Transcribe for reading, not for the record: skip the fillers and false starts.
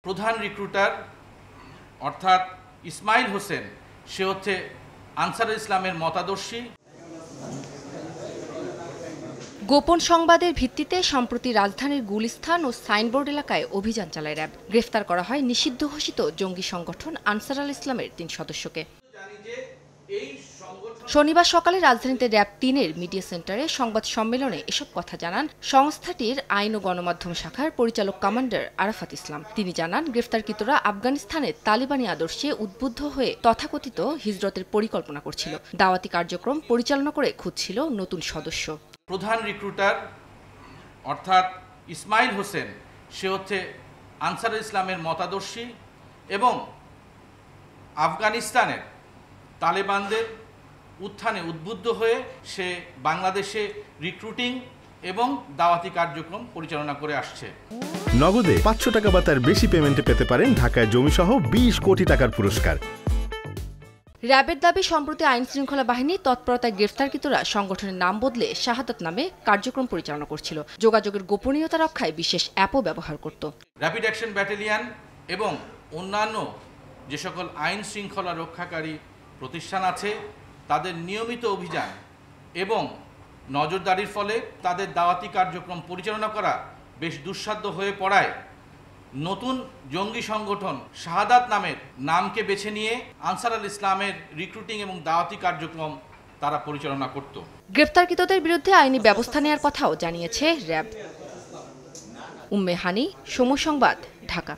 প্রধান রিক্রুটার অর্থাৎ ইসমাইল হোসেন সে হচ্ছে আনসারুল ইসলামের মতাদর্শী। গোপন সংবাদের ভিত্তিতে সম্প্রতি রাজধানীর গুলিস্তান ও সাইনবোর্ড এলাকায় অভিযান চালায় র্যাব। গ্রেফতার করা হয় নিষিদ্ধ ঘোষিত জঙ্গি সংগঠন আনসারুল ইসলামের ৩ সদস্যকে। শনিবার সকালে রাজধানীতে র্যাব ৩-এর মিডিয়া সেন্টারে সংবাদ সম্মেলনে এসব কথা জানান সংস্থাটির আইন ও গণমাধ্যম শাখার পরিচালক কমান্ডার আরাফাত ইসলাম। তিনি জানান, গ্রেফতারকৃতরা আফগানিস্তানের তালিবানি আদর্শে উদ্বুদ্ধ হয়ে তথাকথিত হিজরতের পরিকল্পনা করছিল। দাওয়াতি কার্যক্রম পরিচালনা করে খুঁজছিল নতুন সদস্য। প্রধান রিক্রুটার অর্থাৎ ইসমাইল হোসেন সে হচ্ছে আনসারুল ইসলামের মতাদর্শী এবং আফগানিস্তানের তালেবানদের উত্থানে উদ্বুদ্ধ হয়ে সে বাংলাদেশে রিক্রুটিং এবং দাওয়াতি কার্যক্রম পরিচালনা করে আসছে। নগদে ৫০০ টাকা বা তার বেশি পেমেন্টে পেতে পারেন ঢাকায় জমিসহ ২০ কোটি টাকার পুরস্কার। র্যাবের দাবি, সম্প্রতি আইন শৃঙ্খলা বাহিনী তৎপরতায় গ্রেফতারকৃতরা সংগঠনের নাম বদলে শাহাদাত নামে কার্যক্রম পরিচালনা করছিল। যোগাযোগের গোপনীয়তা রক্ষায় বিশেষ অ্যাপও ব্যবহার করত। র্যাপিড অ্যাকশন ব্যাটালিয়ন এবং অন্যান্য যে সকল আইন শৃঙ্খলা রক্ষাকারী প্রতিষ্ঠান আছে তাদের নিয়মিত অভিযান এবং নজরদারির ফলে তাদের দাওয়াতি কার্যক্রম পরিচালনা করা বেশ দুঃসাধ্য হয়ে পড়ায় নতুন জঙ্গি সংগঠন শাহাদাত নামের নামকে বেছে নিয়ে আনসারুল ইসলামের রিক্রুটিং এবং দাওয়াতি কার্যক্রম তারা পরিচালনা করত। গ্রেফতারকৃতদের বিরুদ্ধে আইনি ব্যবস্থা নেওয়ার কথাও জানিয়েছে র্যাব। উম্মে হানি, সময় সংবাদ, ঢাকা।